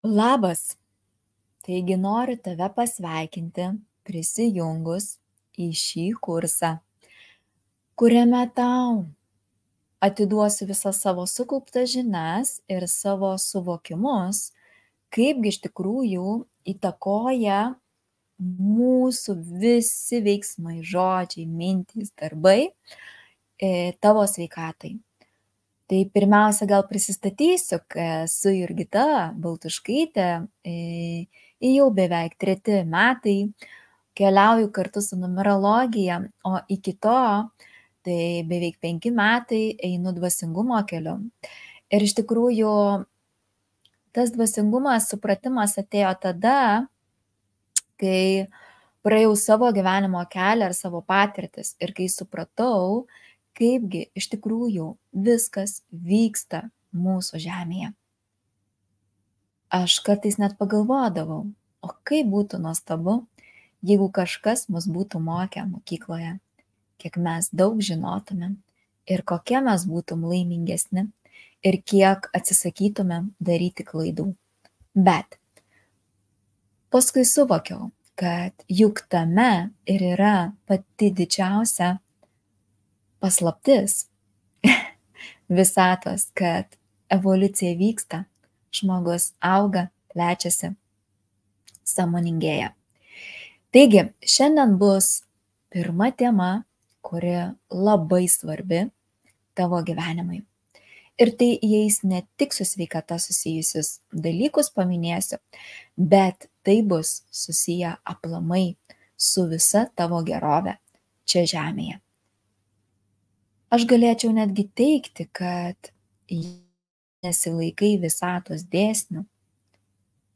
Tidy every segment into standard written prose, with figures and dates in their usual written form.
Labas, taigi noriu tave pasveikinti prisijungus į šį kursą, kuriame tau atiduosiu visas savo sukauptas žinias ir savo suvokimus, kaipgi iš tikrųjų įtakoja mūsų visi veiksmai, žodžiai, mintys, darbai tavo sveikatai. Tai pirmiausia, gal prisistatysiu, kad esu Jurgita Baltuškaitė, jau beveik 3 metai keliauju kartu su numerologija, o iki to, tai beveik 5 metai einu dvasingumo keliu. Ir iš tikrųjų, tas dvasingumas, supratimas atėjo tada, kai praėjau savo gyvenimo kelią ir savo patirtis ir kai supratau, kaipgi iš tikrųjų viskas vyksta mūsų žemėje. Aš kartais net pagalvodavau, o kaip būtų nuostabu, jeigu kažkas mus būtų mokę mokykloje, kiek mes daug žinotumėm ir kokie mes būtum laimingesni ir kiek atsisakytumėm daryti klaidų. Bet paskui suvokiau, kad juk tame ir yra pati didžiausia paslaptis visatos, kad evoliucija vyksta, žmogus auga, plečiasi, sąmoningėja. Taigi, šiandien bus pirma tema, kuri labai svarbi tavo gyvenimui. Ir tai įeis ne tik su sveikata susijusius dalykus paminėsiu, bet tai bus susiję aplamai su visa tavo gerove čia žemėje. Aš galėčiau netgi teikti, kad nesilaikai visatos dėsnių,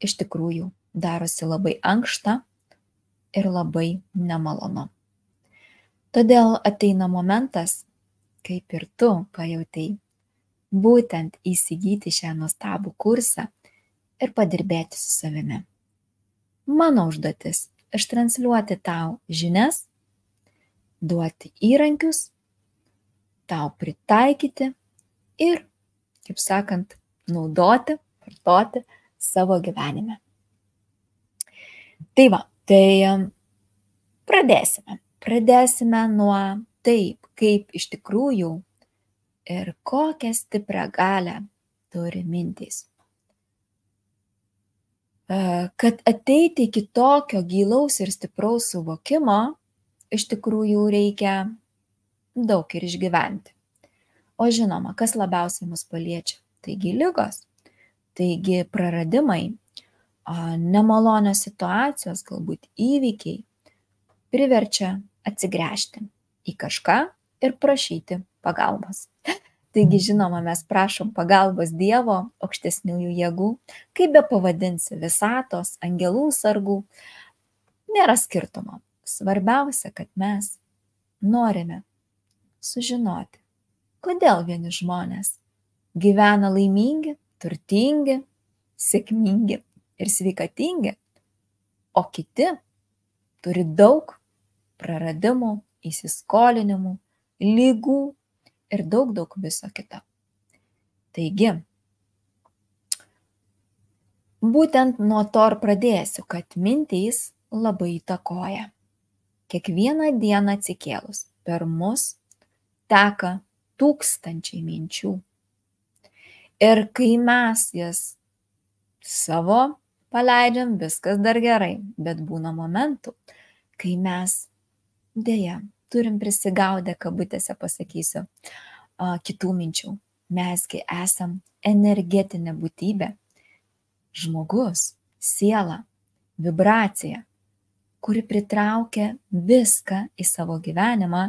iš tikrųjų darosi labai ankšta ir labai nemalonu. Todėl ateina momentas, kaip ir tu pajautei, būtent įsigyti šią nuostabų kursą ir padirbėti su savimi. Mano užduotis – ištransliuoti tau žinias, duoti įrankius, tau pritaikyti ir, kaip sakant, naudoti, vartoti savo gyvenime. Tai va, pradėsime. Pradėsime nuo taip, kaip iš tikrųjų ir kokią stiprią galią turi mintys. Kad ateiti iki tokio gilaus ir stipraus suvokimo, iš tikrųjų reikia daug ir išgyventi. O žinoma, kas labiausiai mus paliečia? Taigi ligos, taigi praradimai, nemalonios situacijos, galbūt įvykiai priverčia atsigręžti į kažką ir prašyti pagalbos. Taigi, žinoma, mes prašom pagalbos Dievo, aukštesniųjų jėgų, kaip be pavadinsi, visatos, angelų sargų, nėra skirtumo. Svarbiausia, kad mes norime sužinoti, kodėl vieni žmonės gyvena laimingi, turtingi, sėkmingi ir sveikatingi, o kiti turi daug praradimų, įsiskolinimų, ligų ir daug viso kito. Taigi, būtent nuo to ir pradėsiu, kad mintys labai įtakoja. Kiekvieną dieną atsikėlus per mus teka tūkstančiai minčių. Ir kai mes jas savo paleidžiam, viskas dar gerai, bet būna momentų, kai mes deja turim prisigaudę, kabutėse pasakysiu, kitų minčių. Mesgi esam energetinė būtybė, žmogus, siela, vibracija, kuri pritraukia viską į savo gyvenimą,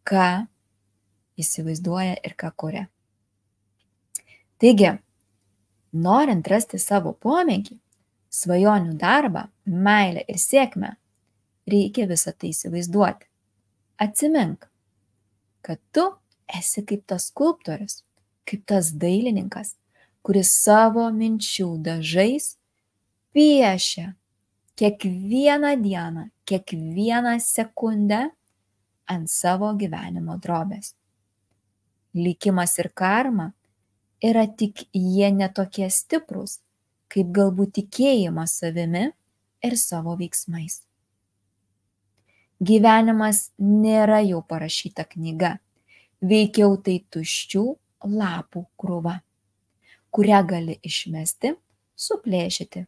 ką įsivaizduoja ir ką kuria. Taigi, norint rasti savo pomėgį, svajonių darbą, meilę ir sėkmę, reikia visą tai įsivaizduoti. Atsimink, kad tu esi kaip tas skulptorius, kaip tas dailininkas, kuris savo minčių dažais piešia kiekvieną dieną, kiekvieną sekundę ant savo gyvenimo drobės. Likimas ir karma yra tik jie netokie stiprūs, kaip galbūt tikėjimas savimi ir savo veiksmais. Gyvenimas nėra jau parašyta knyga, veikiau tai tuščių lapų krūva, kurią gali išmesti, suplėšyti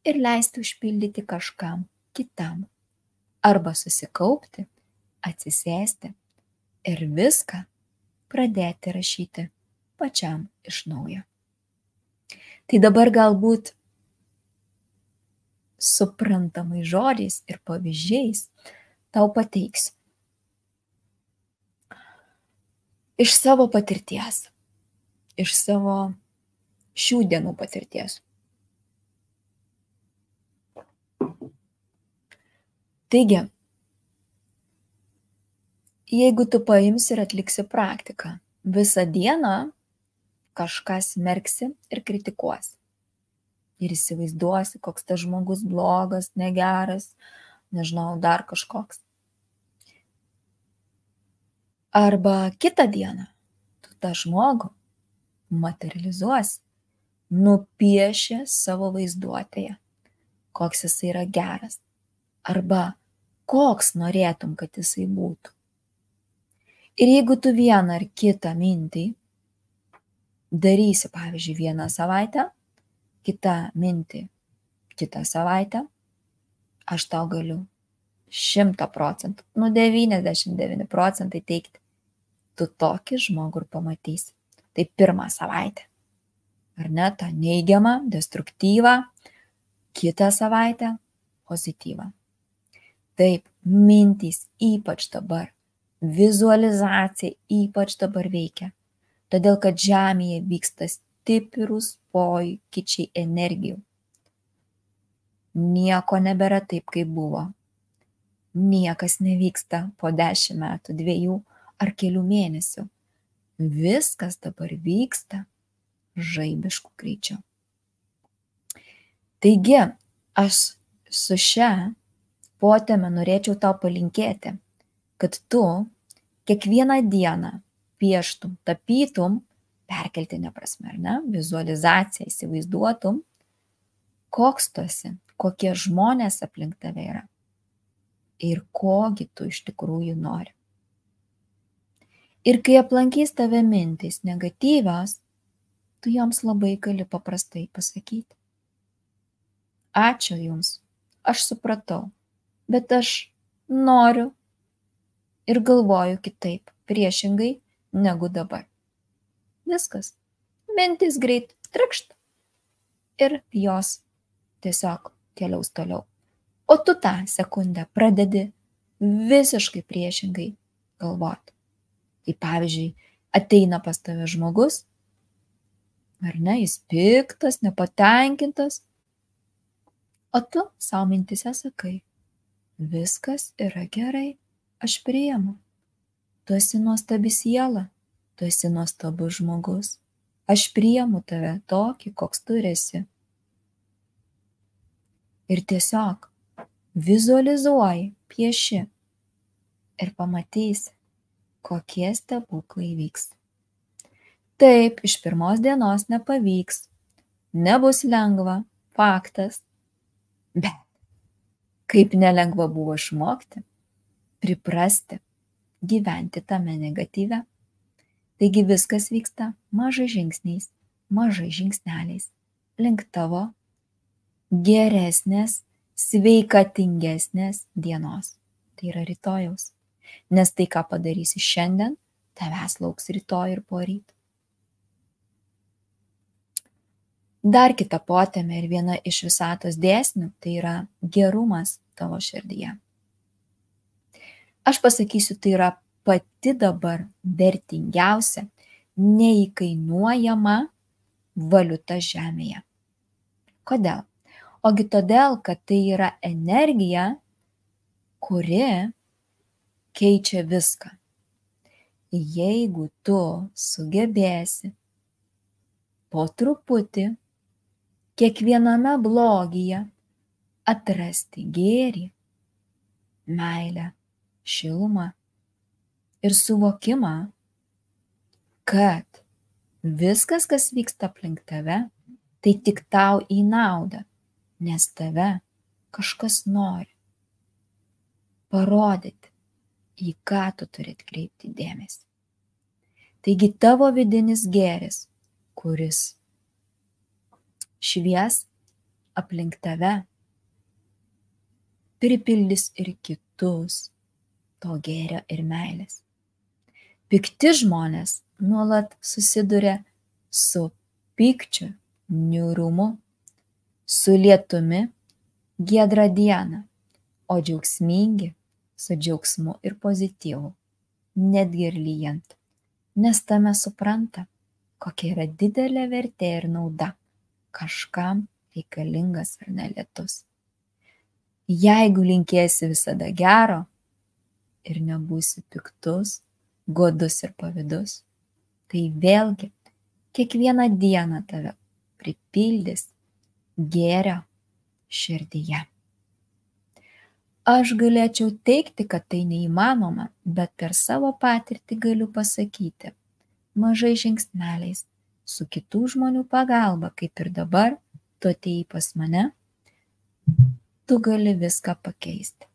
ir leisti užpildyti kažkam kitam, arba susikaupti, atsisėsti ir viską pradėti rašyti pačiam iš naujo. Tai dabar galbūt suprantamai žodžiais ir pavyzdžiais tau pateiksiu. Iš savo patirties, iš savo šių dienų patirties. Taigi, jeigu tu paimsi ir atliksi praktiką, visą dieną kažką smerksi ir kritikuosi. Ir įsivaizduosi, koks tas žmogus blogas, negeras, nežinau, dar kažkoks. Arba kitą dieną tu tą žmogų materializuosi, nupieši savo vaizduotėje, koks jisai yra geras, arba koks norėtum, kad jisai būtų. Ir jeigu tu vieną ar kitą mintį darysi, pavyzdžiui, vieną savaitę, kitą mintį kitą savaitę, aš tau galiu 100%, 99 procentai teikti, tu tokį žmogų ir pamatysi. Tai pirmą savaitę, ar ne, tą neigiamą, destruktyvą, kitą savaitę pozityvą. Taip, mintys ypač dabar, vizualizacija ypač dabar veikia, todėl kad Žemėje vyksta stiprūs pokyčiai energijų. Nieko nebėra taip, kaip buvo. Niekas nevyksta po 10 metų, 2 ar kelių mėnesių. Viskas dabar vyksta žaibišku greičiu. Taigi, aš su šia poteme norėčiau tau palinkėti, kad tu kiekvieną dieną pieštum, tapytum, perkeltinė prasme, ar ne, vizualizaciją įsivaizduotum, koks tu esi, kokie žmonės aplink tave yra ir kogi tu iš tikrųjų nori. Ir kai aplankys tave mintys negatyvios, tu joms labai gali paprastai pasakyti. Ačiū jums, aš supratau, bet aš noriu ir galvoju kitaip, priešingai negu dabar. Viskas. Mintys greit trakšt ir jos tiesiog keliaus toliau. O tu tą sekundę pradedi visiškai priešingai galvoti. Tai pavyzdžiui, ateina pas tave žmogus, ar ne, jis piktas, nepatenkintas, o tu savo mintise sakai, viskas yra gerai, aš priimu. Tu esi nuostabi siela, tu esi nuostabus žmogus, aš priimu tave tokį, koks tu esi. Ir tiesiog vizualizuoji, pieši ir pamatysi, kokie stebuklai vyks. Taip, iš pirmos dienos nepavyks, nebus lengva, faktas, bet kaip nelengva buvo išmokti, priprasti, gyventi tame negatyve. Taigi viskas vyksta mažais žingsniais, mažais žingsneliais, link tavo geresnės, sveikatingesnės dienos. Tai yra rytojaus. Nes tai, ką padarysi šiandien, tavęs lauks rytoj ir poryt. Dar kita potėmė ir viena iš visatos dėsnių, tai yra gerumas tavo širdyje. Aš pasakysiu, tai yra pati dabar vertingiausia, neįkainuojama valiuta Žemėje. Kodėl? Ogi todėl, kad tai yra energija, kuri keičia viską. Jeigu tu sugebėsi po truputį kiekviename blogyje atrasti gėrį, meilę, šilumą ir suvokimą, kad viskas, kas vyksta aplink tave, tai tik tau į naudą, nes tave kažkas nori parodyti, į ką tu turi atkreipti dėmesį. Taigi tavo vidinis gėris, kuris švies aplink tave, pripildys ir kitus to gėrio ir meilės. Pikti žmonės nuolat susiduria su pykčiu, niūrumu, su lietumi, giedrą dieną, o džiaugsmingi su džiaugsmu ir pozityvu, netgi ir lyjant, nes tame supranta, kokia yra didelė vertė ir nauda kažkam reikalingas ar ne lietus. Jeigu linkėsi visada gero ir nebūsi piktus, godus ir pavydus, tai vėlgi kiekvieną dieną tave pripildys gėrio širdyje. Aš galėčiau teigti, kad tai neįmanoma, bet per savo patirtį galiu pasakyti, mažais žingsneliais, su kitų žmonių pagalba, kaip ir dabar, tu atėjai pas mane, tu gali viską pakeisti.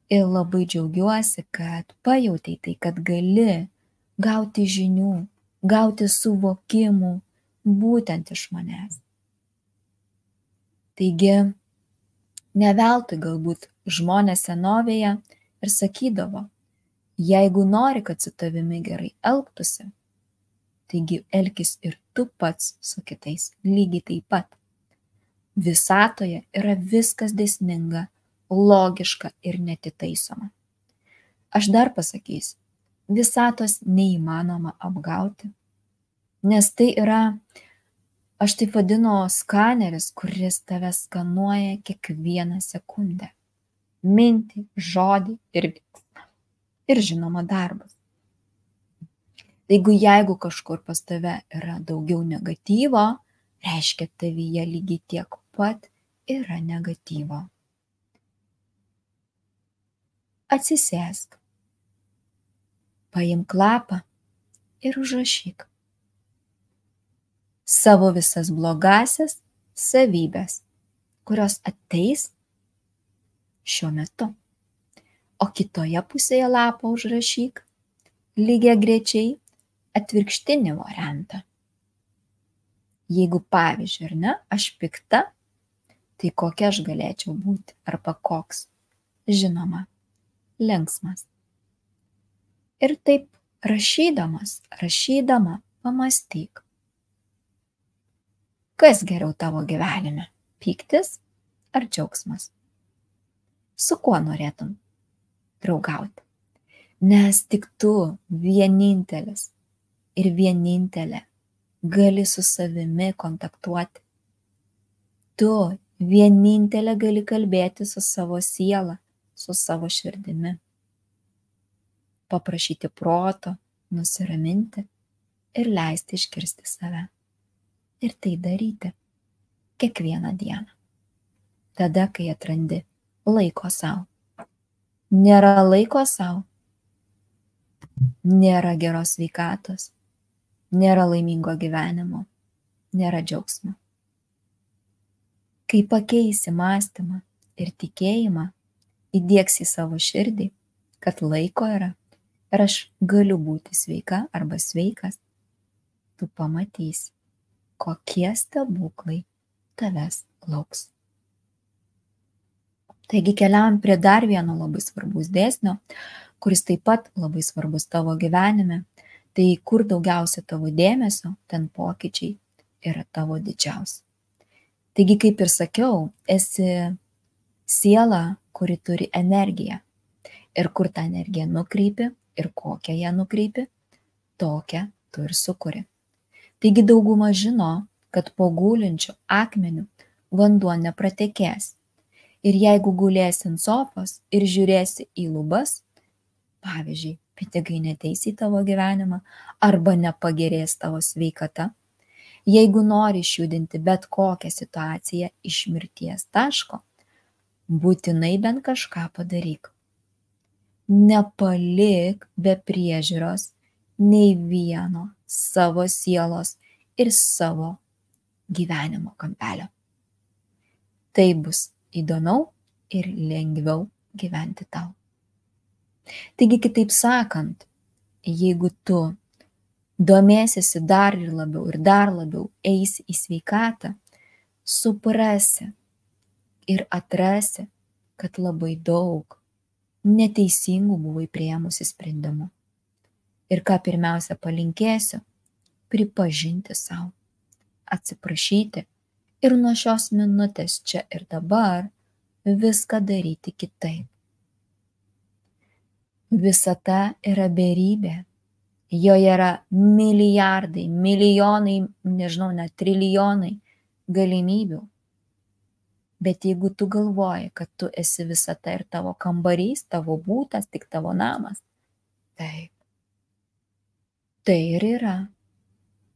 Ir labai džiaugiuosi, kad pajautei tai, kad gali gauti žinių, gauti suvokimų būtent iš manęs. Taigi, ne veltui galbūt žmonės senovėje ir sakydavo, jeigu nori, kad su tavimi gerai elgtųsi, taigi elkis ir tu pats su kitais lygiai taip pat. Visatoje yra viskas dėsninga, logiška ir netitaisoma. Aš dar pasakysiu, visatos neįmanoma apgauti, nes tai yra, aš taip vadinu, skaneris, kuris tave skanuoja kiekvieną sekundę. Mintį, žodį ir veiksmą. Ir žinoma darbas. Jeigu kažkur pas tave yra daugiau negatyvo, reiškia tavyje lygiai tiek pat yra negatyvo. Atsisėsk, paimk lapą ir užrašyk savo visas blogasias savybės, kurios ateis šiuo metu. O kitoje pusėje lapo užrašyk lygiagrečiai atvirkštinį variantą. Jeigu pavyzdžiui, ar ne, aš pikta, tai kokia aš galėčiau būti, arba koks? Žinoma, linksmas. Ir taip rašydama, pamąstyk. Kas geriau tavo gyvenime? Pyktis ar džiaugsmas? Su kuo norėtum draugauti? Nes tik tu vienintelis ir vienintelė gali su savimi kontaktuoti. Tu vienintelė gali kalbėti su savo siela, su savo širdimi. Paprašyti proto, nusiraminti ir leisti išgirsti save. Ir tai daryti kiekvieną dieną. Tada, kai atrandi laiko sau. Nėra laiko sau. Nėra geros sveikatos. Nėra laimingo gyvenimo. Nėra džiaugsmo. Kai pakeisi mąstymą ir tikėjimą, įdiegsi į savo širdį, kad laiko yra ir aš galiu būti sveika arba sveikas, tu pamatysi, kokie stebuklai tavęs lauks. Taigi keliaujam prie dar vieno labai svarbus dėsnio, kuris taip pat labai svarbus tavo gyvenime. Tai kur daugiausia tavo dėmesio, ten pokyčiai yra tavo didžiausi. Taigi, kaip ir sakiau, esi siela, kuri turi energiją. Ir kur tą energiją nukreipi ir kokią ją nukreipi, tokią tu ir sukuri. Taigi dauguma žino, kad po gulinčiu akmeniu vanduo nepratekės. Ir jeigu gulėsi ant sofos ir žiūrėsi į lubas, pavyzdžiui, pinigai neteis į tavo gyvenimą arba nepagerės tavo sveikata, jeigu nori išjudinti bet kokią situaciją iš mirties taško, būtinai bent kažką padaryk. Nepalik be priežiūros nei vieno savo sielos ir savo gyvenimo kampelio. Tai bus įdomiau ir lengviau gyventi tau. Taigi, kitaip sakant, jeigu tu domėsiesi dar ir dar labiau eisi į sveikatą, suprasi ir atrasi, kad labai daug neteisingų buvai priėmusi sprendimų. Ir ką pirmiausia palinkėsiu, pripažinti savo, atsiprašyti ir nuo šios minutės čia ir dabar viską daryti kitaip. Visata yra beribė, joje yra milijardai, milijonai, nežinau, net trilijonai galimybių. Bet jeigu tu galvoji, kad tu esi visata ir tavo kambarys, tavo būtas, tik tavo namas, taip, tai ir yra.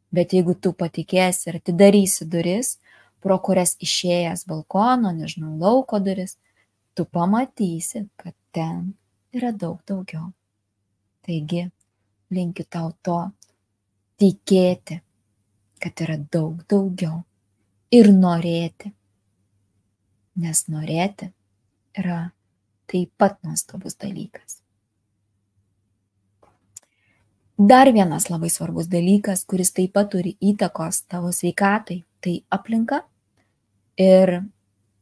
Bet jeigu tu patikėsi ir atidarysi duris, pro kurias išėjęs balkono, nežinau, lauko duris, tu pamatysi, kad ten yra daug daugiau. Taigi, linkiu tau to tikėti, kad yra daug daugiau ir norėti. Nes norėti yra taip pat nuostabus dalykas. Dar vienas labai svarbus dalykas, kuris taip pat turi įtakos tavo sveikatai, tai aplinka. Ir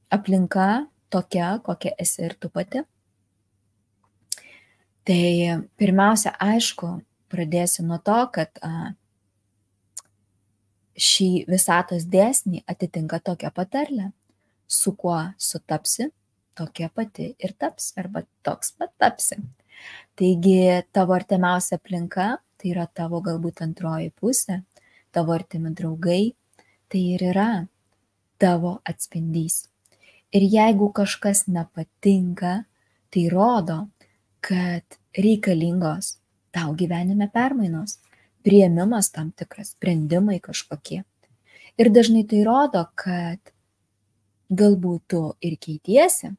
aplinka tokia, kokia esi ir tu pati. Tai pirmiausia, aišku, pradėsiu nuo to, kad šį visatos dėsnį atitinka tokia patarlė. Su kuo sutapsi, tokia pati ir taps, arba toks pat tapsi. Taigi tavo artimiausia aplinka, tai yra tavo galbūt antroji pusė, tavo artimi draugai, tai ir yra tavo atspindys. Ir jeigu kažkas nepatinka, tai rodo, kad reikalingos tau gyvenime permainos, priėmimas tam tikras, sprendimai kažkokie. Ir dažnai tai rodo, kad galbūt tu ir keitiesi.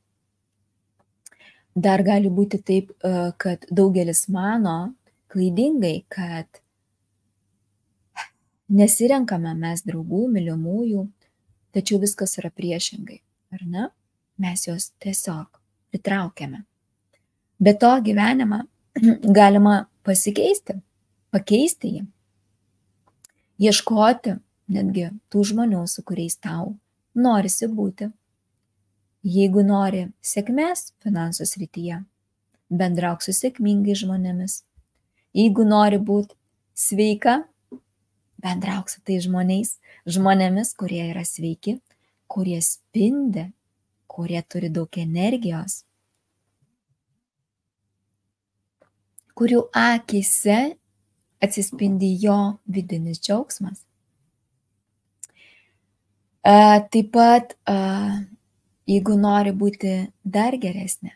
Dar gali būti taip, kad daugelis mano klaidingai, kad nesirenkame mes draugų, mylimųjų, tačiau viskas yra priešingai, ar ne? Mes juos tiesiog pritraukiame. Be to gyvenimą galima pasikeisti, pakeisti jį, ieškoti netgi tų žmonių, su kuriais tau norisi būti. Jeigu nori sėkmės finansų srityje, bendrauk su sėkmingais žmonėmis. Jeigu nori būti sveika, bendrauk su tais žmonėmis, kurie yra sveiki, kurie spindi, kurie turi daug energijos, kurių akyse atsispindi jo vidinis džiaugsmas. Taip pat, jeigu nori būti dar geresnė,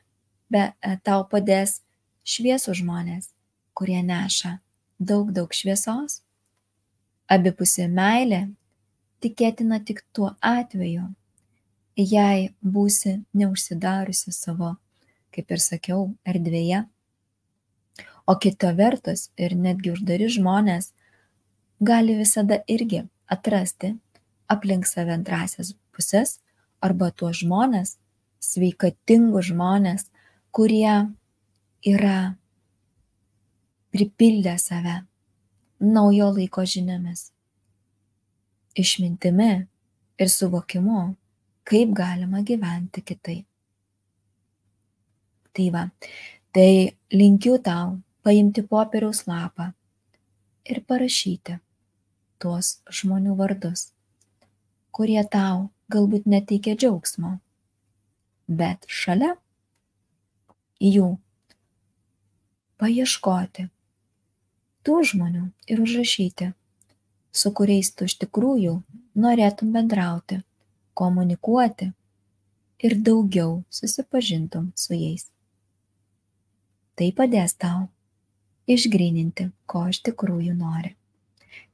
tau padės šviesų žmonės, kurie neša daug šviesos. Abipusė meilė tikėtina tik tuo atveju, jei būsi neužsidariusi savo, kaip ir sakiau, erdvėje. O kita vertus ir netgi uždari žmonės gali visada irgi atrasti aplink save antrąsias pusės arba tuos žmonės, sveikatingus žmonės, kurie yra pripildę save naujo laiko žiniomis, išmintimi ir suvokimu, kaip galima gyventi kitaip. Tai va, tai linkiu tau paimti popieriaus lapą ir parašyti tuos žmonių vardus, kurie tau galbūt neteikia džiaugsmo, bet šalia jų paieškoti tų žmonių ir užrašyti, su kuriais tu iš tikrųjų norėtum bendrauti, komunikuoti ir daugiau susipažintum su jais. Tai padės tau išgryninti, ko iš tikrųjų nori.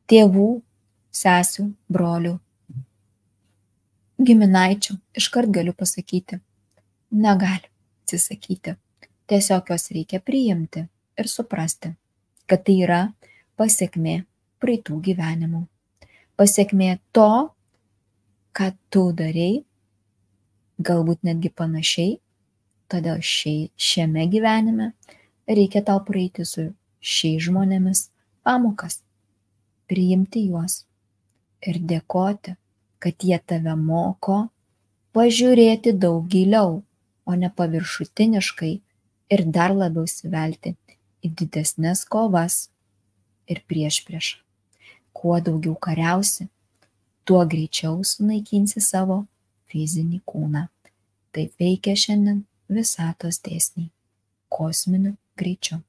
Tėvų, sesių, brolių, giminaičių, iškart galiu pasakyti, negali atsisakyti. Tiesiog jos reikia priimti ir suprasti, kad tai yra pasekmė praeitų gyvenimų. Pasekmė to, ką tu darei, galbūt netgi panašiai, todėl šiame gyvenime reikia tau praeiti su šiais žmonėmis pamokas, priimti juos ir dėkoti, kad jie tave moko pažiūrėti daug giliau, o ne paviršutiniškai ir dar labiau įsivelti į didesnes kovas ir priešpriešą. Kuo daugiau kariausi, tuo greičiau sunaikinsi savo fizinį kūną. Taip veikia šiandien visatos dėsniai kosminiu greičiu.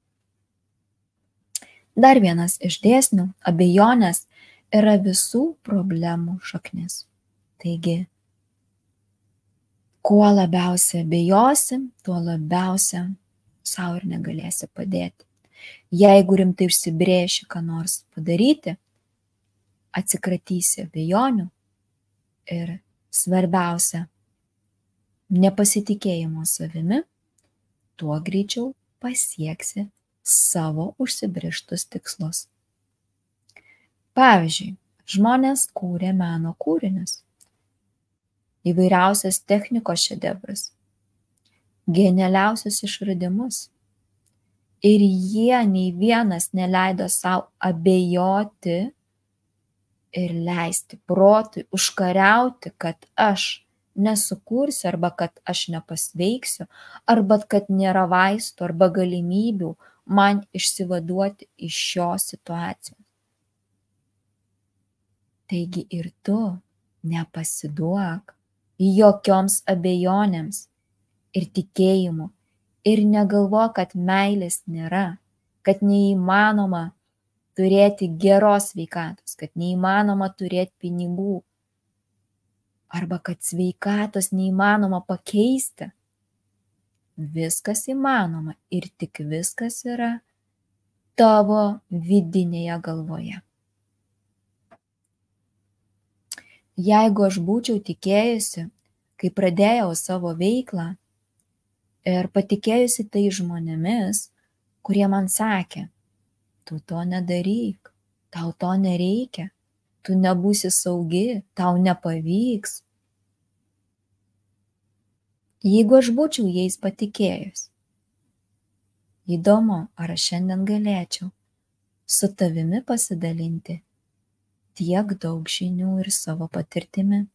Dar vienas iš dėsnių - abejonės yra visų problemų šaknis. Taigi, kuo labiausiai abejosi, tuo labiausia sau ir negalėsi padėti. Jeigu rimtai užsibrėši, ką nors padaryti, atsikratysi abejonių ir svarbiausia, nepasitikėjimo savimi, tuo greičiau pasieksi savo užsibrėžtus tikslus. Pavyzdžiui, žmonės kūrė meno kūrinius, įvairiausias technikos šedevrus, genialiausius išradimus. Ir jie nei vienas neleido savo abejoti ir leisti protui užkariauti, kad aš nesukursiu, arba kad aš nepasveiksiu, arba kad nėra vaistų arba galimybių man išsivaduoti iš šios situacijos. Taigi ir tu nepasiduok jokioms abejonėms ir tikėjimu ir negalvok, kad meilės nėra, kad neįmanoma turėti geros sveikatos, kad neįmanoma turėti pinigų, arba kad sveikatos neįmanoma pakeisti. Viskas įmanoma ir tik viskas yra tavo vidinėje galvoje. Jeigu aš būčiau tikėjusi, kai pradėjau savo veiklą ir patikėjusi tai žmonėmis, kurie man sakė, tu to nedaryk, tau to nereikia, tu nebūsi saugi, tau nepavyks. Jeigu aš būčiau jais patikėjus, įdomu, ar aš šiandien galėčiau su tavimi pasidalinti tiek daug žinių ir savo patirtimi.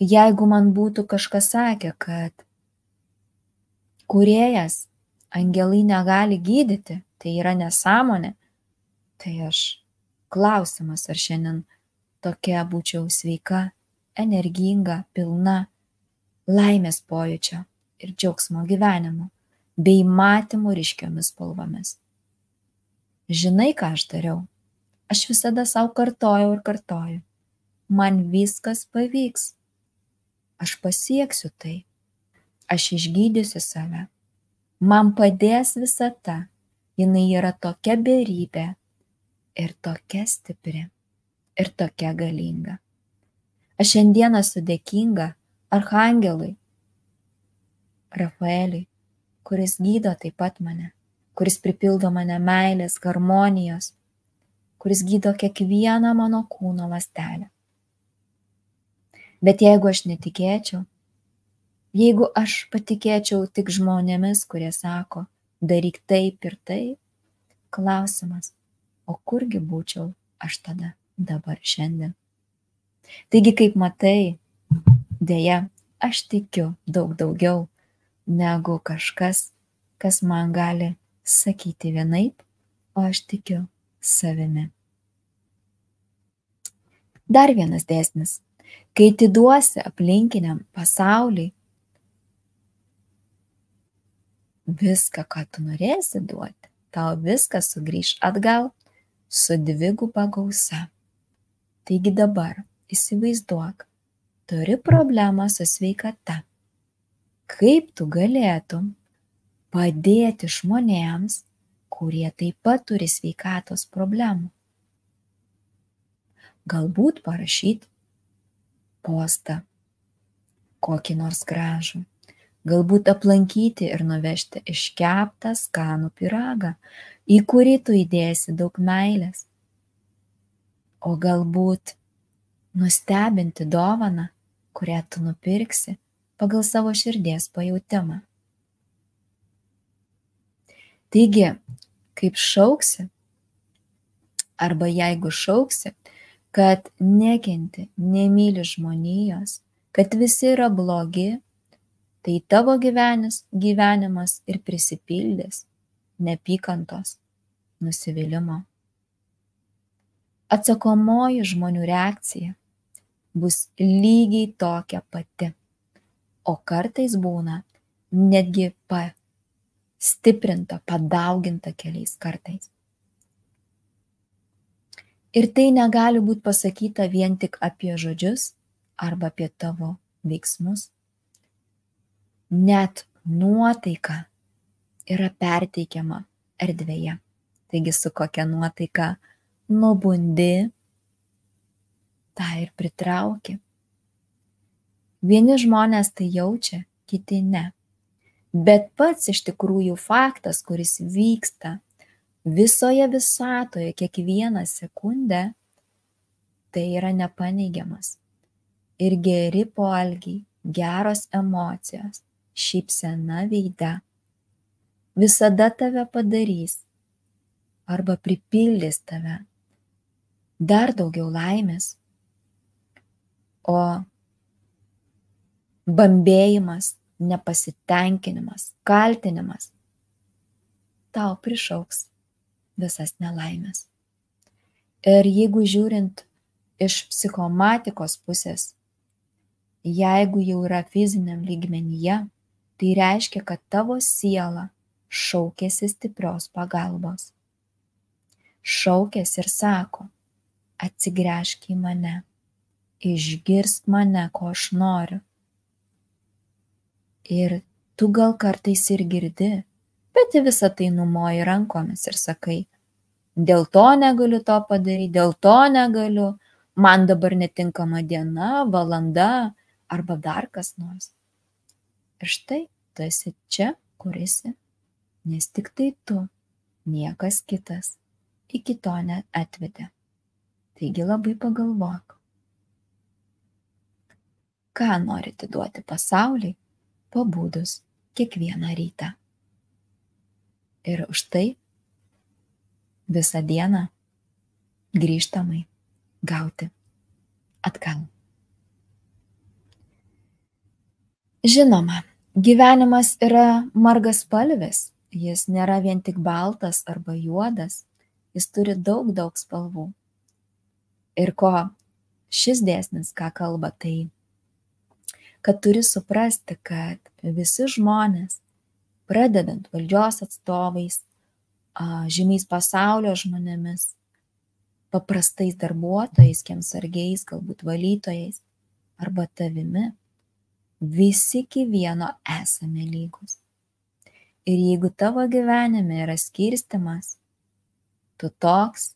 Jeigu man būtų kažkas sakę, kad kūrėjas angelai negali gydyti, tai yra nesąmonė, tai aš klausimas, ar šiandien tokia būčiau sveika, energinga, pilna laimės pojūčio ir džiaugsmo gyvenimu, bei matymų ryškiomis spalvomis. Žinai, ką aš dariau? Aš visada savo kartojau ir kartoju. Man viskas pavyks. Aš pasieksiu tai. Aš išgydysiu save. Man padės visata. Jinai yra tokia beribė ir tokia stipri ir tokia galinga. Aš šiandieną esu dėkinga Archangelui Rafaeliui, kuris gydo taip pat mane, kuris pripildo mane meilės, harmonijos, kuris gydo kiekvieną mano kūno ląstelę. Bet jeigu aš netikėčiau, jeigu aš patikėčiau tik žmonėmis, kurie sako, daryk taip ir taip, klausimas, o kurgi būčiau aš tada, dabar, šiandien? Taigi, kaip matai, deja, aš tikiu daug daugiau negu kažkas, kas man gali sakyti vienaip, o aš tikiu savimi. Dar vienas dėsnis. Kai atiduosi aplinkiniam pasauliui viską, ką tu norėsi duoti, tau viskas sugrįš atgal su dviguba gausa. Taigi dabar įsivaizduok, turi problemą su sveikata. Kaip tu galėtum padėti žmonėms, kurie taip pat turi sveikatos problemų? Galbūt parašyti postą, kokį nors gražų. Galbūt aplankyti ir nuvežti iškeptą skanų pyragą, į kurį tu įdėsi daug meilės. O galbūt nustebinti dovaną, kurią tu nupirksi pagal savo širdies pajautimą. Taigi, kaip šauksi, arba jeigu šauksi, kad nekenti, nemyli žmonijos, kad visi yra blogi, tai tavo gyvenimas ir prisipildys neapykantos, nusivylimo. Atsakomoji žmonių reakcija bus lygiai tokia pati, o kartais būna netgi stiprinta, padauginta keliais kartais. Ir tai negali būti pasakyta vien tik apie žodžius arba apie tavo veiksmus. Net nuotaika yra perteikiama erdvėje. Taigi su kokia nuotaika nubundi, tą ir pritrauki. Vieni žmonės tai jaučia, kiti ne. Bet pats iš tikrųjų faktas, kuris vyksta visoje visatoje kiekvieną sekundę, tai yra nepaneigiamas. Ir geri poelgiai, geros emocijos, šypsena veide visada tave padarys arba pripildys tave dar daugiau laimės, o bambėjimas, nepasitenkinimas, kaltinimas tau prišauks visas nelaimės. Ir jeigu žiūrint iš psichomatikos pusės, jeigu jau yra fiziniam lygmenyje, tai reiškia, kad tavo siela šaukėsi stiprios pagalbos. Šaukėsi ir sako, atsigręžk į mane, išgirsk mane, ko aš noriu. Ir tu gal kartais ir girdi, bet į visą tai numoji rankomis ir sakai, dėl to negaliu to padaryti, dėl to negaliu, man dabar netinkama diena, valanda arba dar kas nors. Ir štai tu esi čia, kur esi, nes tik tai tu, niekas kitas, iki to neatvedė. Taigi labai pagalvok, ką nori atiduoti pasauliui, pabudus kiekvieną rytą. Ir už tai visą dieną grįžtamai gauti atgal. Žinoma, gyvenimas yra margaspalvis, jis nėra vien tik baltas arba juodas, jis turi daug spalvų. Ir ko šis dėsnis, ką kalba, tai kad turi suprasti, kad visi žmonės, pradedant valdžios atstovais, žymiais pasaulio žmonėmis, paprastais darbuotojais, kiemsargiais, galbūt valytojais arba tavimi, visi iki vieno esame lygus. Ir jeigu tavo gyvenime yra skirstymas, tu toks,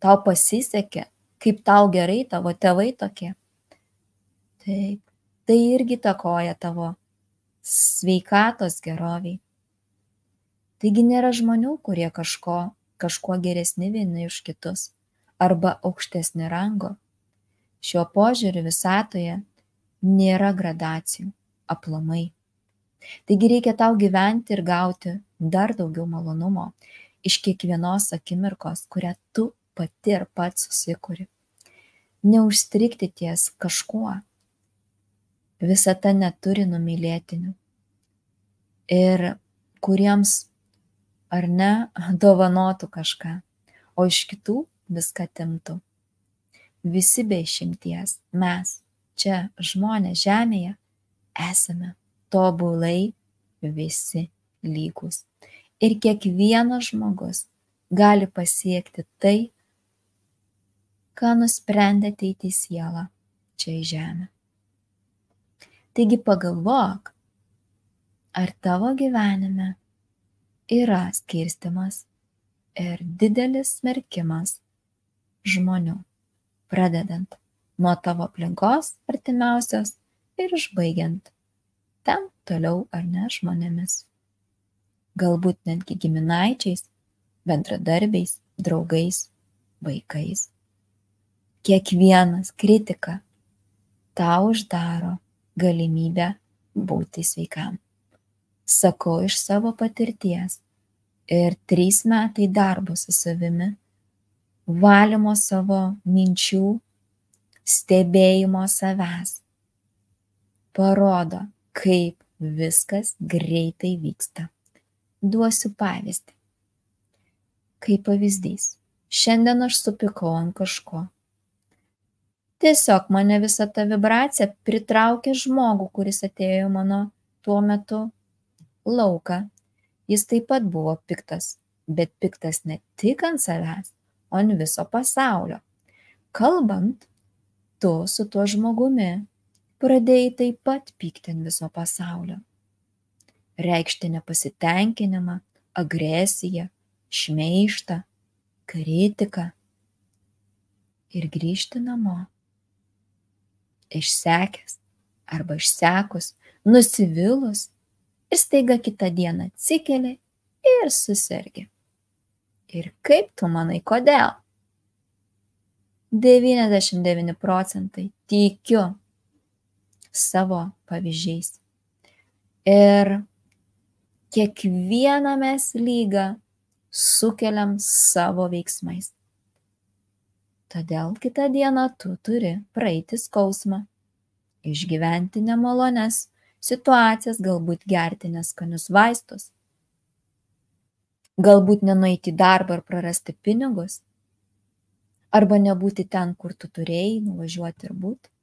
tau pasisekė, kaip tau gerai, tavo tėvai tokie, tai irgi įtakoja tavo sveikatos geroviai. Taigi nėra žmonių, kurie kažkuo geresni vieni už kitus arba aukštesni rango. Šiuo požiūriu visatoje nėra gradacijų aplamai. Taigi reikia tau gyventi ir gauti dar daugiau malonumo iš kiekvienos akimirkos, kurią tu pati ir pats susikuri. Neužstrigti ties kažkuo. Visata neturi numylėtinių. Ir kuriems ar ne dovanotų kažką, o iš kitų viską atimtų. Visi be išimties, mes, čia žmonės žemėje, esame tobulai visi lygūs. Ir kiekvienas žmogus gali pasiekti tai, ką nusprendė ateiti į sielą čia į žemę. Taigi pagalvok, ar tavo gyvenime yra skirstymas ir didelis smerkimas žmonių, pradedant nuo tavo aplinkos artimiausios ir užbaigiant ten toliau ar ne žmonėmis. Galbūt netgi giminaičiais, bendradarbiais, draugais, vaikais. Kiekvienas kritika tau uždaro galimybę būti sveikam. Sakau iš savo patirties ir 3 metai darbo su savimi, valymo savo minčių, stebėjimo savęs parodo, kaip viskas greitai vyksta. Duosiu pavyzdį. Kaip pavyzdys, šiandien aš supykau ant kažko. Tiesiog mane visa ta vibracija pritraukė žmogų, kuris atėjo mano tuo metu lauką. Jis taip pat buvo piktas, bet piktas ne tik ant savęs, o ant viso pasaulio. Kalbant, tu su tuo žmogumi pradėjai taip pat pykti ant viso pasaulio. Reikšti nepasitenkinimą, agresiją, šmeižtą, kritiką ir grįžti namo. Išsekęs arba išsekus, nusivylus ir staiga kitą dieną atsikeli ir susergi. Ir kaip tu manai, kodėl? 99% tikiu savo pavyzdžiais. Ir kiekvieną mes lygą sukeliam savo veiksmais. Todėl kitą dieną tu turi praeiti skausmą, išgyventi nemalones situacijas, galbūt gerti neskanius vaistus, galbūt nenueiti į darbą ir prarasti pinigus, arba nebūti ten, kur tu turėjai nuvažiuoti ir būti.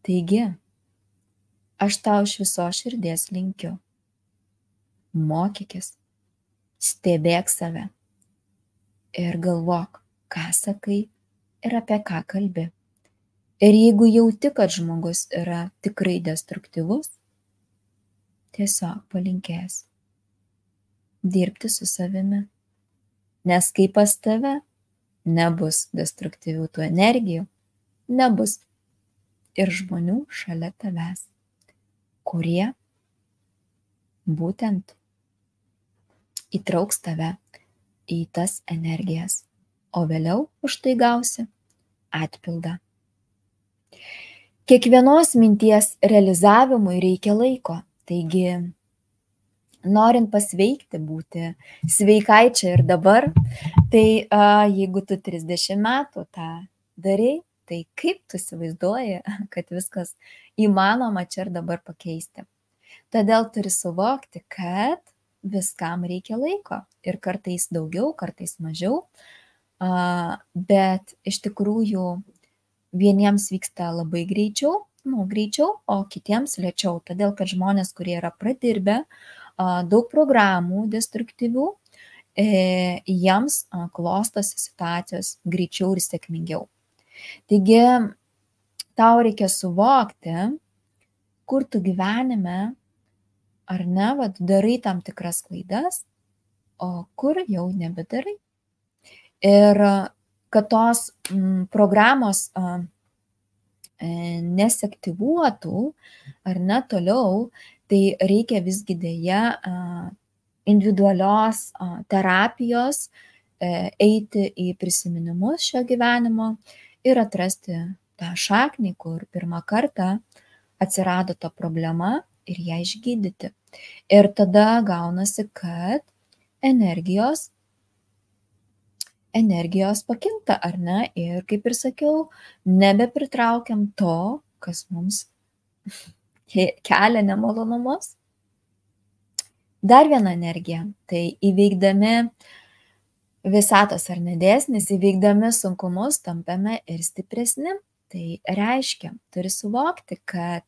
Taigi, aš tau iš visos širdies linkiu. Mokykis, stebėk save ir galvok, ką sakai ir apie ką kalbi. Ir jeigu jauti, kad žmogus yra tikrai destruktyvus, tiesiog palinkės dirbti su savimi. Nes kai pas tave nebus destruktyvių tų energijų, nebus ir žmonių šalia tavęs, kurie būtent įtrauks tave į tas energijas, o vėliau už tai gausi atpildą. Kiekvienos minties realizavimui reikia laiko, taigi norint pasveikti, būti sveikai čia ir dabar, tai jeigu tu 30 metų tą darai, tai kaip tu įsivaizduoji, kad viskas įmanoma čia ir dabar pakeisti. Todėl turi suvokti, kad viskam reikia laiko ir kartais daugiau, kartais mažiau, bet iš tikrųjų vieniems vyksta labai greičiau, o kitiems lėčiau, todėl kad žmonės, kurie yra pradirbę daug programų destruktyvių, jiems klostosi situacijos greičiau ir sėkmingiau. Taigi, tau reikia suvokti, kur tu gyvenime, ar ne, darai tam tikras klaidas, o kur jau nebedarai. Ir kad tos programos nesiaktyvuotų, ar ne toliau, tai reikia visgi dėja individualios terapijos, eiti į prisiminimus šio gyvenimo ir atrasti tą šaknį, kur pirmą kartą atsirado ta problema ir ją išgydyti. Ir tada gaunasi, kad energijos pakinta, ar ne? Ir kaip ir sakiau, nebepritraukiam to, kas mums kelia nemalonumus. Dar viena energija, tai įveikdami visatos ar nedėsnis, įveikdami sunkumus tampame ir stipresni. Tai reiškia, turi suvokti, kad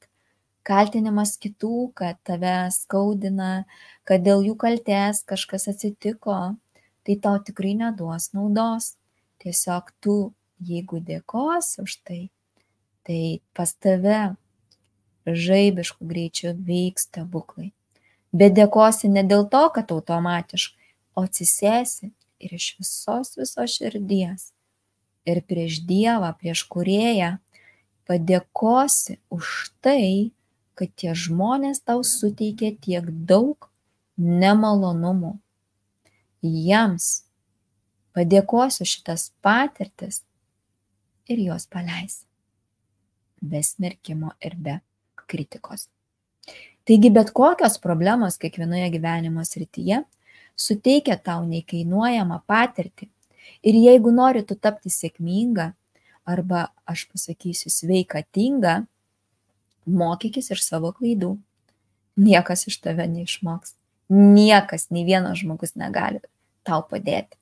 kaltinimas kitų, kad tave skaudina, kad dėl jų kaltės kažkas atsitiko, tai tau tikrai neduos naudos. Tiesiog tu, jeigu dėkosi už tai, tai pas tave žaibišku greičiu vyks stebuklai. Bet dėkosi ne dėl to, kad automatiškai, o atsisėsi ir iš visos širdies ir prieš Dievą, prieš Kūrėją padėkosi už tai, kad tie žmonės tau suteikė tiek daug nemalonumų. Jiems padėkosiu šitas patirtis ir jos paleisiu. Be smerkimo ir be kritikos. Taigi bet kokios problemos kiekvienoje gyvenimo srityje suteikia tau neįkainuojamą patirtį. Ir jeigu nori tu tapti sėkminga, arba aš pasakysiu sveikatinga, mokykis iš savo klaidų. Niekas iš tave neišmoks. Niekas, nei vienas žmogus negali tau padėti.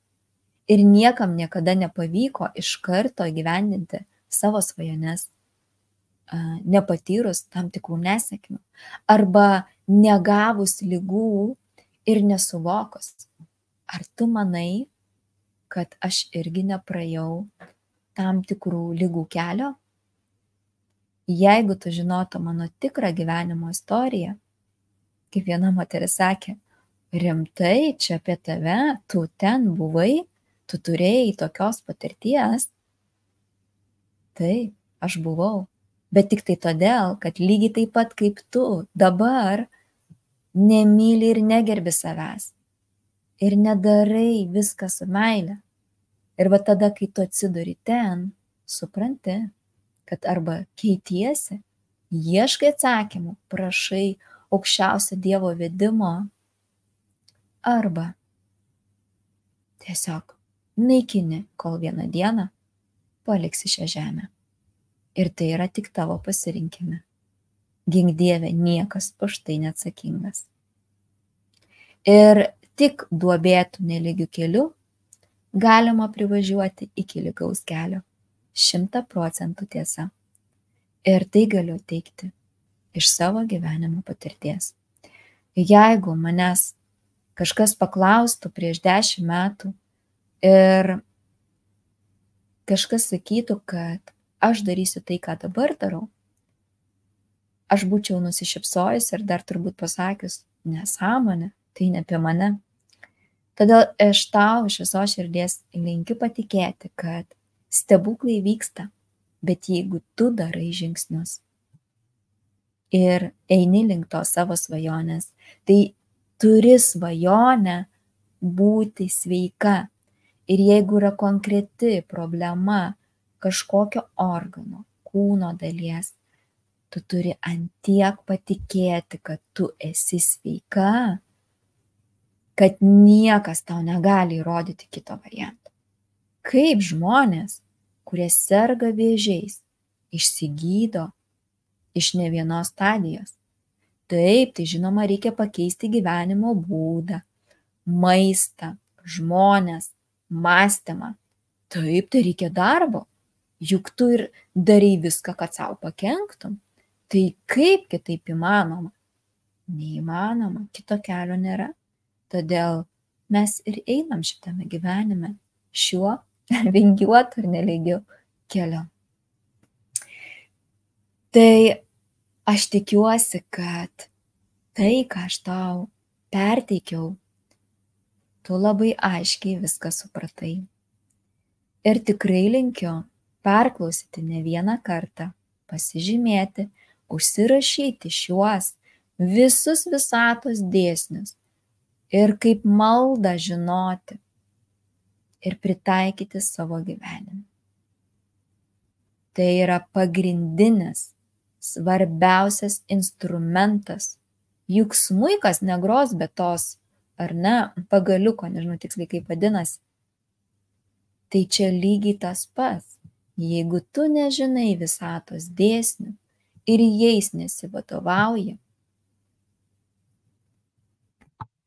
Ir niekam niekada nepavyko iš karto įgyvendinti savo svajones, nepatyrus tam tikrų nesėkmių, arba negavus ligų ir nesuvokus. Ar tu manai, kad aš irgi nepraėjau tam tikrų ligų kelio? Jeigu tu žinotum mano tikrą gyvenimo istoriją, kaip viena moteris sakė, rimtai čia apie tave, tu ten buvai, tu turėjai tokios patirties. Taip, aš buvau, bet tik tai todėl, kad lygiai taip pat kaip tu dabar nemyli ir negerbi savęs ir nedarai viską su meile. Ir va tada, kai tu atsiduri ten, supranti, kad arba keitiesi, ieškai atsakymų, prašai aukščiausio Dievo vedimo, arba tiesiog naikini, kol vieną dieną paliksi šią žemę. Ir tai yra tik tavo pasirinkime. Gink Dieve, niekas už tai neatsakingas. Ir tik duobėtų nelygių kelių galima privažiuoti iki lygaus kelio. 100% tiesa. Ir tai galiu teikti iš savo gyvenimo patirties. Jeigu manęs kažkas paklaustų prieš 10 metų ir kažkas sakytų, kad aš darysiu tai, ką dabar darau, aš būčiau nusišypsojus ir dar turbūt pasakius, nesąmonė, tai ne apie mane. Todėl aš tau iš visos širdies linkiu patikėti, kad stebuklai vyksta, bet jeigu tu darai žingsnius ir eini link to savo svajonės, tai turi svajonę būti sveika. Ir jeigu yra konkreti problema kažkokio organo, kūno dalies, tu turi antiek patikėti, kad tu esi sveika, kad niekas tau negali įrodyti kito varianto. Kaip žmonės, kurie serga vėžiais, išsigydo iš ne vienos stadijos. Taip, tai žinoma, reikia pakeisti gyvenimo būdą, maistą, žmones, mąstymą. Taip, tai reikia darbo. Juk tu ir darai viską, kad savo pakenktum. Tai kaip kitaip įmanoma? Neįmanoma, kito kelio nėra. Todėl mes ir einam šitame gyvenime šiuo vingiuotu ir nelygiu keliu. Tai aš tikiuosi, kad tai, ką aš tau perteikiau, tu labai aiškiai viską supratai. Ir tikrai linkiu perklausyti ne vieną kartą, pasižymėti, užsirašyti šiuos visus visatos dėsnius ir kaip maldą žinoti ir pritaikyti savo gyvenime. Tai yra pagrindinis, svarbiausias instrumentas. Juk smuikas negros be tos, ar ne, pagaliuko, nežinau tiksliai kaip vadinasi. Tai čia lygiai tas pats. Jeigu tu nežinai visatos dėsnių ir jais nesivadovauji,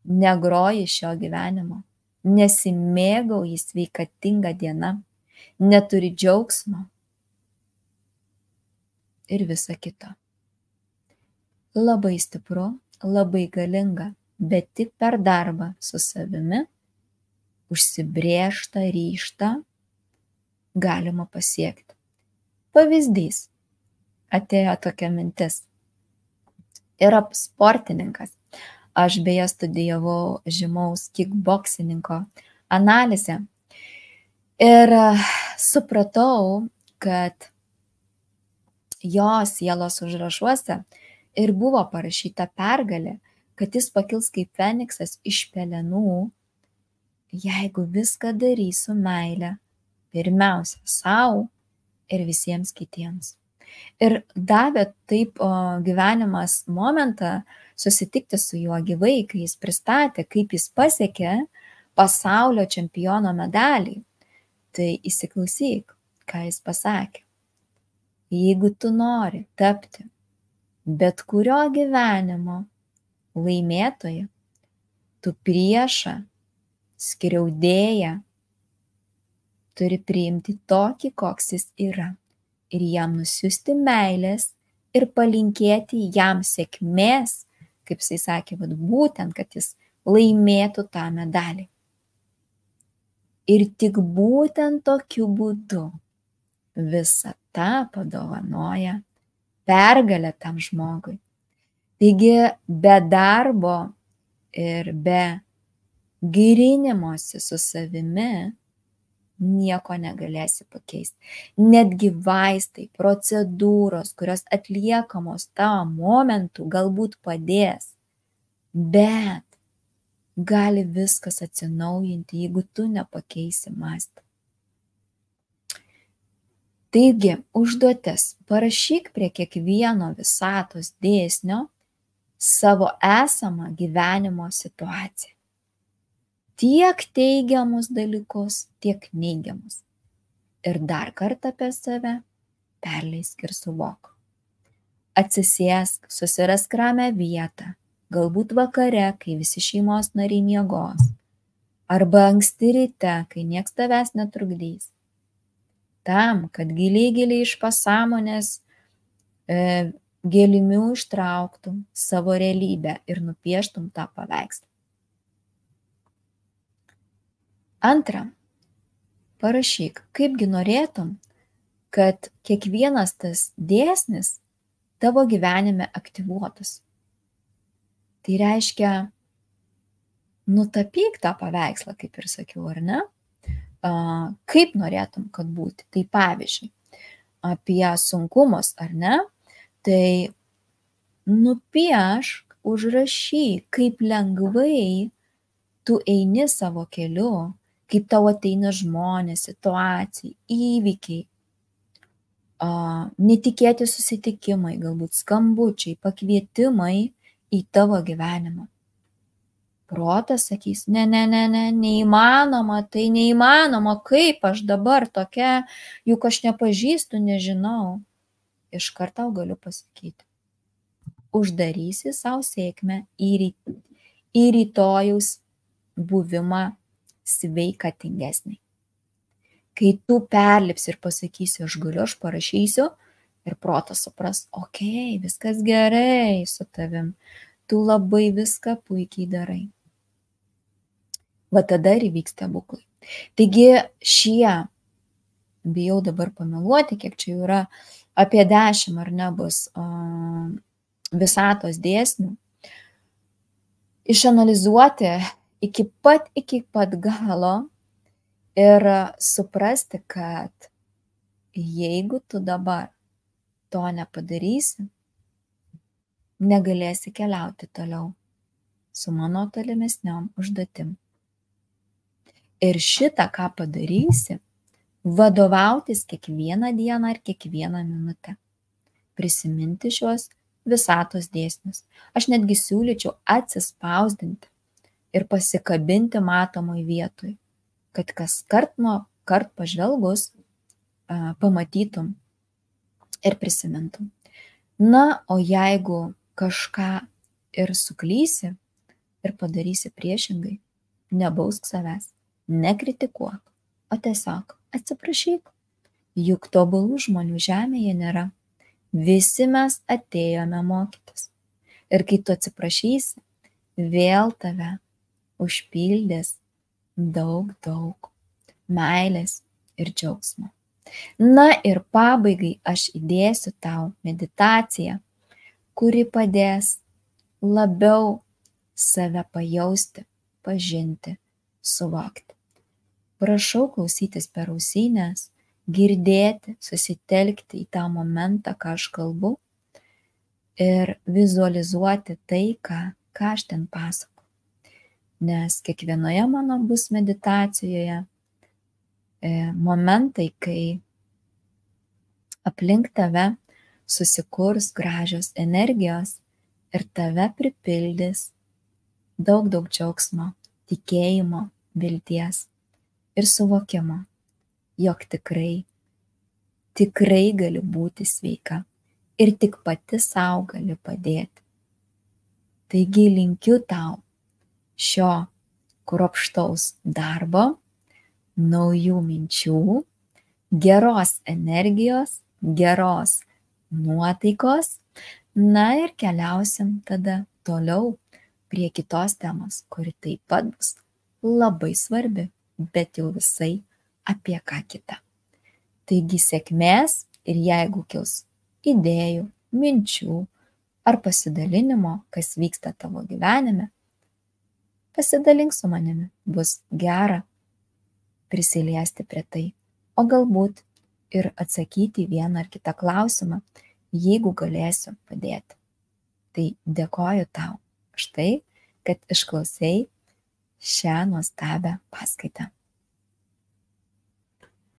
negroji šio gyvenimo, nesimėgauji sveikatinga diena, neturi džiaugsmo ir visa kita. Labai stipru, labai galinga, bet tik per darbą su savimi, užsibrėžtą ryžtą galima pasiekti. Pavyzdys. Atėjo tokia mintis. Yra sportininkas. Aš beje studijavau žymaus kickboksininko analizę. Ir supratau, kad jo sielos užrašuose ir buvo parašyta pergalė, kad jis pakils kaip Feniksas iš pelenų jeigu viską darysiu meilę, pirmiausia savo ir visiems kitiems. Ir davė taip gyvenimas momentą susitikti su juo gyvai, kai jis pristatė, kaip jis pasiekė pasaulio čempiono medalį. Tai įsiklausyk, ką jis pasakė. Jeigu tu nori tapti bet kurio gyvenimo laimėtoju, tu priešą, skriaudėją turi priimti tokį, koks jis yra, ir jam nusiųsti meilės ir palinkėti jam sėkmės, kaip jisai sakė, būtent, kad jis laimėtų tą medalį. Ir tik būtent tokiu būdu visata padovanoja pergalę tam žmogui. Taigi be darbo ir be girinimosi su savimi nieko negalėsi pakeisti. Netgi vaistai, procedūros, kurios atliekamos tavo momentu, galbūt padės, bet gali viskas atsinaujinti, jeigu tu nepakeisi mąstymą. Taigi, užduotis: parašyk prie kiekvieno visatos dėsnio savo esamą gyvenimo situaciją. Tiek teigiamus dalykus, tiek neigiamus. Ir dar kartą apie save perleisk ir suvok. Atsisėsk, susirask ramią vietą, galbūt vakare, kai visi šeimos nariai miegos, arba anksti ryte, kai nieks tavęs netrukdys. Tam, kad giliai iš pasąmonės gelmių ištrauktum savo realybę ir nupieštum tą paveikslą. Antra, parašyk, kaipgi norėtum, kad kiekvienas tas dėsnis tavo gyvenime aktyvuotųsi. Tai reiškia, nutapyk tą paveikslą, kaip ir sakiau, ar ne? Kaip norėtum, kad būti. Tai pavyzdžiui, apie sunkumus, ar ne? Tai nupiešk, užrašyk, kaip lengvai tu eini savo keliu, kaip tau ateina žmonės, situacijai, įvykiai, netikėti susitikimai, galbūt skambučiai, pakvietimai į tavo gyvenimą. Protas sakys, ne, neįmanoma, tai neįmanoma, kaip aš dabar tokia, juk aš nepažįstu, nežinau. Iškart tau galiu pasakyti. Uždarysi savo sėkmę į rytojaus buvimą sveikatingesnį. Kai tu perlipsi ir pasakysi, aš galiu, aš parašysiu, ir protas supras, okei, viskas gerai su tavim, tu labai viską puikiai darai. Va tada ir įvyks stebuklai. Taigi šie, bijau dabar pameluoti, kiek čia yra, apie 10 ar ne bus visatos dėsnių, išanalizuoti iki pat galo ir suprasti, kad jeigu tu dabar to nepadarysi, negalėsi keliauti toliau su mano tolimesniom užduotim. Ir šitą, ką padarysi, vadovautis kiekvieną dieną ar kiekvieną minutę. Prisiminti šios visatos dėsnius. Aš netgi siūlyčiau atsispausdinti ir pasikabinti matomoj vietoj, kad kas kart pažvelgus pamatytum ir prisimintum. Na, o jeigu kažką ir suklysi ir padarysi priešingai, nebausk savęs. Nekritikuok, o tiesiog atsiprašyk. Juk tobulų žmonių žemėje nėra. Visi mes atėjome mokytis. Ir kai tu atsiprašysi, vėl tave užpildys daug meilės ir džiaugsmo. Na ir pabaigai aš įdėsiu tau meditaciją, kuri padės labiau save pajausti, pažinti, suvokti. Prašau klausytis per ausines, girdėti, susitelkti į tą momentą, ką aš kalbu, ir vizualizuoti tai, ką aš ten pasakoju. nes kiekvienoje mano bus meditacijoje momentai, kai aplink tave susikurs gražios energijos ir tave pripildys daug džiaugsmo, tikėjimo, vilties ir suvokimo, jog tikrai gali būti sveika ir tik pati sau gali padėti. Taigi linkiu tau šio kruopštaus darbo, naujų minčių, geros energijos, geros nuotaikos. Na ir keliausim tada toliau prie kitos temos, kuri taip pat bus labai svarbi, bet jau visai apie ką kitą. Taigi sėkmės ir jeigu kils idėjų, minčių ar pasidalinimo, kas vyksta tavo gyvenime, pasidalink su manimi, bus gera prisiliesti prie tai, o galbūt ir atsakyti vieną ar kitą klausimą, jeigu galėsiu padėti. Tai dėkoju tau už tai, kad išklausei šią nuostabią paskaitą.